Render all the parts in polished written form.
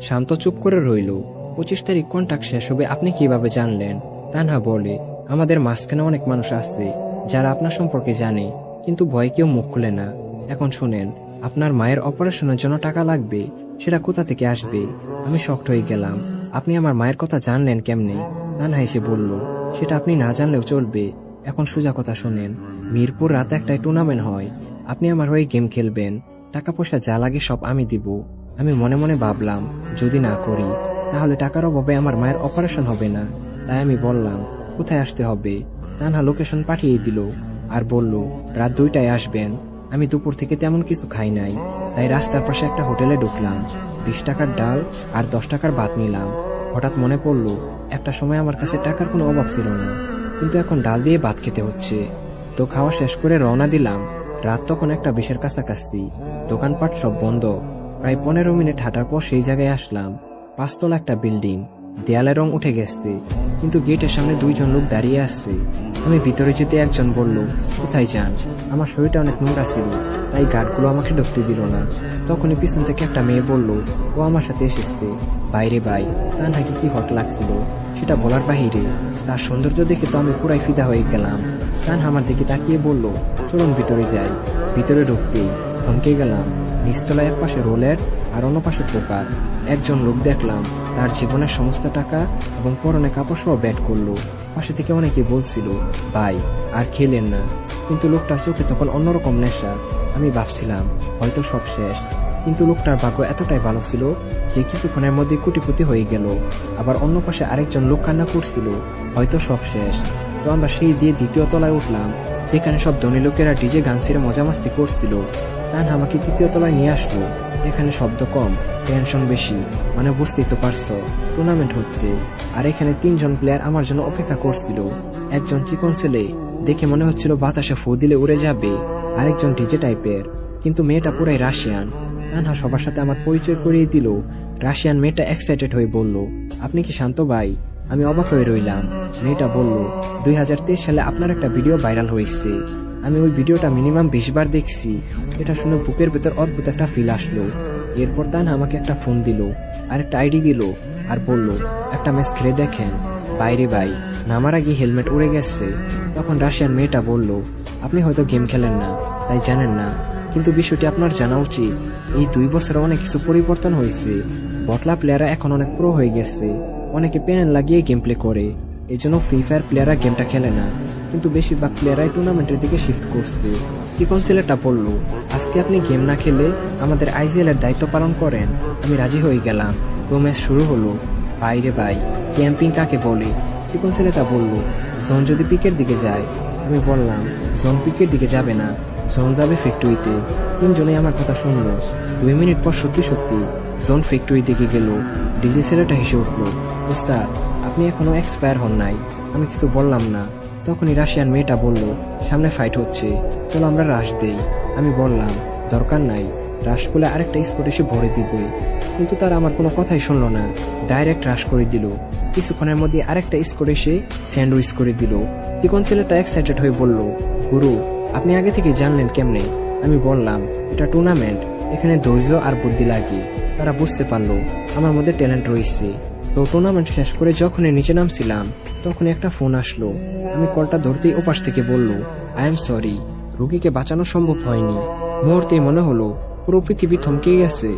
শান্ত চুপ করে রইল। 25 তারিখ কন্ট্রাক্ট শেষ হবে আপনি কিভাবে জানলেন? তানহা বলে, আমাদের মাঝখানে অনেক মানুষ আছে যারা আপনার সম্পর্কে জানে, কিন্তু ভয় কেউ মুখ খুলে না। এখন শুনেন, আপনার মায়ের অপারেশনের জন্য টাকা লাগবে, সেটা কোথা থেকে আসবে? আমি শকড হয়ে গেলাম। আপনি আমার মায়ের কথা জানলেন কেমনে? তানহা এসে বলল, সেটা আপনি না জানলেও চলবে। এখন সোজা কথা শুনেন, মিরপুর রাতে একটা টুর্নামেন্ট হয়, আপনি আমার হয়ে গেম খেলবেন, টাকা পয়সা যা লাগে সব আমি দিব। আমি মনে মনে ভাবলাম, যদি না করি তাহলে টাকার অভাবে আমার মায়ের অপারেশন হবে না। তাই আমি বললাম, কোথায় আসতে হবে? তানহা লোকেশন পাঠিয়ে দিল আর বলল, রাত 2টায় আসবেন। আমি দুপুর থেকে তেমন কিছু খাই নাই, তাই রাস্তার পাশে একটা হোটেলে ঢুকলাম। 20 টাকার ডাল আর 10 টাকার ভাত নিলাম। হঠাৎ মনে পড়লো, একটা সময় আমার কাছে টাকার কোনো অভাব ছিল না, কিন্তু এখন ডাল দিয়ে ভাত খেতে হচ্ছে। তো খাওয়া শেষ করে রওনা দিলাম। রাত তখন একটা 20-এর কাছাকাছি। দোকানপাট সব বন্ধ। প্রায় 15 মিনিট হাঁটার পর সেই জায়গায় আসলাম। 5 তলা একটা বিল্ডিং, দেয়ালের রং উঠে গেছে, কিন্তু গেটের সামনে 2 জন লোক দাঁড়িয়ে আছে। আমি ভিতরে যেতে একজন বলল, কোথায় যান? আমার শরীরটা অনেক নোংরা ছিল, তাই গার্ডগুলো আমাকে ঢুকতে দিল না। তখনই পিছন থেকে একটা মেয়ে বলল, ও আমার সাথে এসেছে। বাইরে ভাই, তানহাকে কি হট লাগছিল সেটা বলার বাহিরে। তার সৌন্দর্য দেখে তো আমি পুরাই ফিদা হয়ে গেলাম। তানহা আমার দিকে তাকিয়ে বলল, চলুন ভিতরে যাই। ভিতরে ঢুকতেই থমকে গেলাম। নিচতলায় এক পাশে রোলেট আর অন্য পাশে পোকার। একজন লোক দেখলাম, তার জীবনের সমস্ত টাকা এবং পরনে কাপড় সহ ব্যাট করলো। পাশে থেকে অনেকে বলছিল, ভাই আর খেলেন না। কিন্তু লোকটার চোখে তখন অন্যরকম নেশা। আমি ভাবছিলাম হয়তো সব শেষ, কিন্তু লোকটার ভাগ্য এতটাই ভালো ছিল যে কিছুক্ষণের মধ্যে কোটিপতি হয়ে গেল। আবার অন্য পাশে আরেকজন লোক কান্না করছিল, হয়তো সব শেষ। তো আমরা সেই দিয়ে 2য় তলায় উঠলাম, যেখানে সব ধনী লোকেরা ডিজে গান ছেড়ে মজা মাস্তি করছিল। তানহা আমাকে 3য় তলায় নিয়ে আসলো। এখানে শব্দ কম, টেনশন বেশি, মানে বুঝতেই তো পারছো, টুর্নামেন্ট হচ্ছে। আর এখানে 3 জন প্লেয়ার আমার জন্য অপেক্ষা করছিল। একজন চিকন ছেলে, দেখে মনে হচ্ছিল বাতাসে ফু দিলে উড়ে যাবে। আরেকজন ডিজে টাইপের, কিন্তু মেয়েটা পুরাই রাশিয়ান। তানহা সবার সাথে আমার পরিচয় করিয়ে দিল। রাশিয়ান মেয়েটা এক্সাইটেড হয়ে বলল, আপনি কি শান্ত ভাই? আমি অবাক হয়ে রইলাম। মেয়েটা বলল, 2023 সালে আপনার একটা ভিডিও ভাইরাল হয়েছে। আমি ওই ভিডিওটা মিনিমাম 20 বার দেখছি। এটা শুনে বুকের ভেতর অদ্ভুত একটা ফিল আসলো। এরপর তানহা আমাকে একটা ফোন দিল আর একটা আইডি দিল আর বলল, একটা ম্যাচ খেলে দেখেন। বাইরে ভাই, নামার আগে হেলমেট উড়ে গেছে। তখন রাশিয়ান মেয়েটা বলল, আপনি হয়তো গেম খেলেন না, তাই জানেন না, কিন্তু বিষয়টি আপনার জানা উচিত। এই 2 বছরে অনেক কিছু পরিবর্তন হয়েছে। বটলা প্লেয়াররা এখন অনেক প্রো হয়ে গেছে। অনেকে প্যানেল লাগিয়ে গেম প্লে করে, এই জন্য ফ্রি ফায়ার প্লেয়াররা গেমটা খেলে না, কিন্তু বেশিরভাগ প্লেয়াররাই টুর্নামেন্টের দিকে শিফট করছে। চিকন ছেলেটা বলল, আজকে আপনি গেম না খেলে আমাদের আইজিএল এর দায়িত্ব পালন করেন। আমি রাজি হয়ে গেলাম। তো ম্যাচ শুরু হলো। বাইরে ভাই, ক্যাম্পিং কাকে বলে? চিকন ছেলেটা বলল, জোন যদি পিকের দিকে যায়। আমি বললাম, জোন পিকের দিকে যাবে না, জোন যাবে ফ্যাক্টরিতে। 3 জনেই আমার কথা শুনলো। 2 মিনিট পর সত্যি সত্যি জোন ফ্যাক্টরি দিকে গেল। ডিজে ছেলেটা হেসে উঠল, উস্তাদ আপনি এখনো এক্সপায়ার হন নাই। আমি কিছু বললাম না। তখনই রাশিয়ান মেয়েটা বলল, সামনে ফাইট হচ্ছে, চলো আমরা রাশ দেই। আমি বললাম, দরকার নাই, রাশ করলে আরেকটা স্কোর এসে ভরে দিবে। কিন্তু তারা আমার কোনো কথাই শুনলো না, ডাইরেক্ট রাশ করে দিল। কিছুক্ষণের মধ্যে আরেকটা স্কোর এসে স্যান্ডউইচ করে দিল। চিকন ছেলেটা এক্সাইটেড হয়ে বলল, গুরু আপনি আগে থেকে জানলেন কেমনে? আমি বললাম, এটা টুর্নামেন্ট, এখানে ধৈর্য আর বুদ্ধি লাগে। তারা বুঝতে পারলো আমার মধ্যে ট্যালেন্ট রয়েছে। তো টুর্নামেন্ট শেষ করে যখনই নিচে নামছিলাম, তখন একটা ফোন আসলো। আমি কলটা ধরতেই ওপাশ থেকে বলল, আই এম সরি, রোগীকে বাঁচানো সম্ভব হয়নি। মুহূর্তেই মনে হলো পুরো পৃথিবী থমকে গেছে।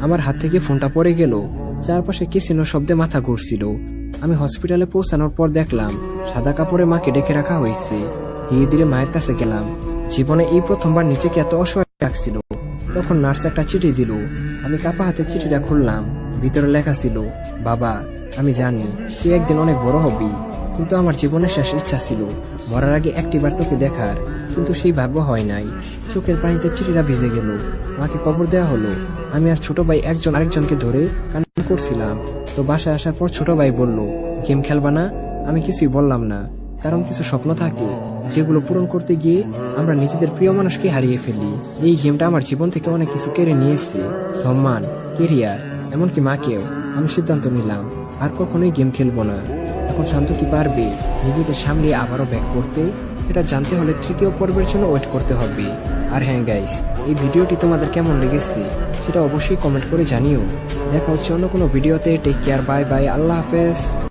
আমার হাত থেকে ফোনটা পড়ে গেল। চারপাশে কিসিনো শব্দে মাথা ঘুরছিল। আমি হসপিটালে পৌঁছানোর পর দেখলাম সাদা কাপড়ে মাকে ডেকে রাখা হয়েছে। ধীরে ধীরে মায়ের কাছে গেলাম। জীবনে এই প্রথমবার নিচেকে এত অসহায় লাগছিল। তখন নার্স একটা চিঠি দিল। আমি কাপা হাতে চিঠিটা খুললাম। ভিতরে লেখা ছিল, বাবা আমি জানি তুই একদিন অনেক বড় হবি, কিন্তু আমার জীবনের শেষ ইচ্ছা ছিল মরার আগে একটিবার তোকে দেখার, কিন্তু সেই ভাগ্য হয় নাই। চোখের পানিতে চিঠিটা ভিজে গেল। মাকে কবর দেওয়া হলো। আমি আর ছোট ভাই একজন আরেকজনকে ধরে কান্না করছিলাম। তো বাসায় আসার পর ছোট ভাই বলল, গেম খেলবা না? আমি কিছুই বললাম না, কারণ কিছু স্বপ্ন থাকে যেগুলো পূরণ করতে গিয়ে আমরা নিজেদের প্রিয় মানুষকে হারিয়ে ফেলি। এই গেমটা আমার জীবন থেকে অনেক কিছু কেড়ে নিয়েছে, সম্মান, কেরিয়ার, এমনকি মাকেও। আমি সিদ্ধান্ত নিলাম আর কখনোই গেম খেলবো না। এখন শান্ত কি পারবে নিজেকে সামলিয়ে আবারও ব্যাক করতে? এটা জানতে হলে 3য় পর্বের জন্য ওয়েট করতে হবে। আর হ্যাঁ গাইস, এই ভিডিওটি তোমাদের কেমন লেগেছে সেটা অবশ্যই কমেন্ট করে জানিও। দেখা হচ্ছে অন্য কোনো ভিডিওতে। টেক কেয়ার, বাই বাই, আল্লাহ হাফেজ।